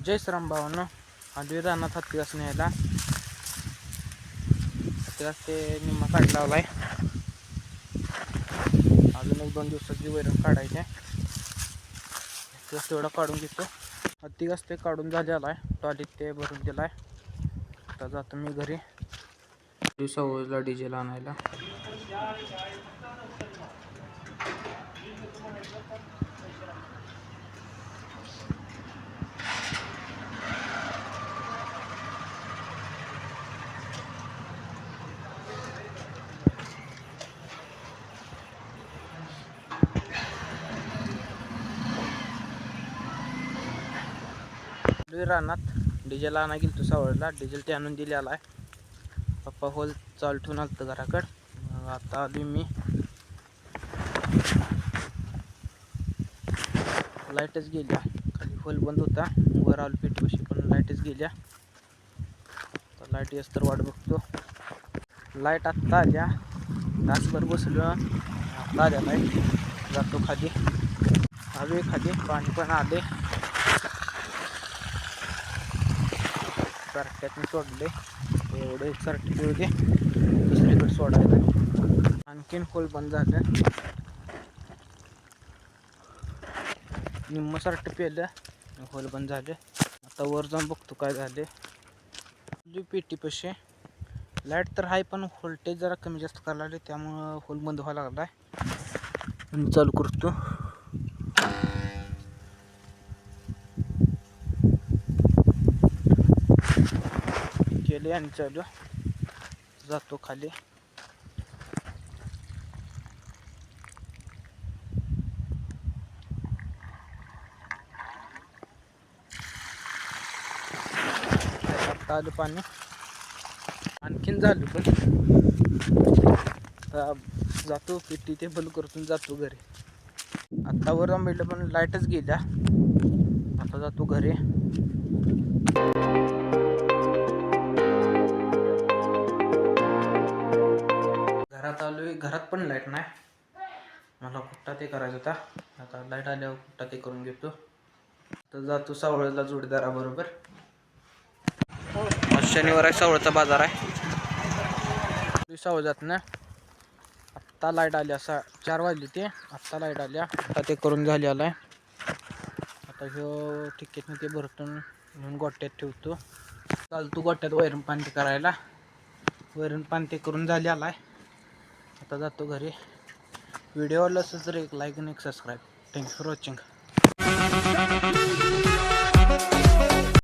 जय श्रीराम भावांनो, आधी रानात हत्ती घास न्यायला. हत्ती घास ते निम्मा काढ लावलाय. अजून 1-2 दिवसाची वैरण काढायची आहे. तेवढा काढून घेतो. हत्ती घास ते काढून झालेला आहे. टॉलीत ते भरून दिलाय. आता जातो मी घरी दिवसावरला डिझेल आणायला. रानात डिझेल आणा गेलो तो सावळला. डिझेल ते आणून दिलेला आहे. पप्पा होल चालू ठेवून आलतं घराकडं. आता आली मी. लाईटच गेल्या. खाली होल बंद होता. वर आलो पेटीपाशी पण लाईटच गेल्या. तर लाईट येस तर वाट बघतो. लाईट आत्ता आल्या. तासभर बसलो. आत्ता आल्या लाईट. जातो खाली. आलोय खाली. पाणी पण आले. सारख्यातून सोडले. एवढं एक सारखी होते. दुसरीकडे सोडायला. आणखीन होल बंद झालं. निम्म सारखं पेलं. होल बंद झाले. आता वर जाऊन बघतो काय झाले. पेटीपाशी लाईट तर आहे पण व्होल्टेज जरा कमी जास्त करायला लागले. त्यामुळं होल बंद व्हायला लागलाय. चालू करतो. केले आणि चालू. जातो खाली. आता आलं पाणी. आणखीन झालं पण आता जातो. पेटी ते बंद करतून जातो घरी. आता वर जाऊन भेटलं पण लाईटच गेल्या. आता जातो घरी. घरात आलोय. घरात पण लाईट नाही. मला कुठं ते करायचं होता. आता लाईट आल्यावर कुठं ते करून घेतो. तर जातो सावळला जोडीदाराबरोबर. शनिवार आहे. सावळचा बाजार आहे. सावळ जात ना. आत्ता लाईट आली. 4 वाजली ते. आत्ता लाईट आल्या. आता ते करून झालेलं आहे. आता ह्यो ठिकेतनं ते भरतून म्हणून गोट्यात ठेवतो. चालतो गोट्यात वैरण पाणी करायला. वैरण पाणी ते करून झालेलं आहे. आता जातो घरी. व्हिडिओ आवडला असेल तर एक लाईक आणि एक सबस्क्राईब. Thank you for watching.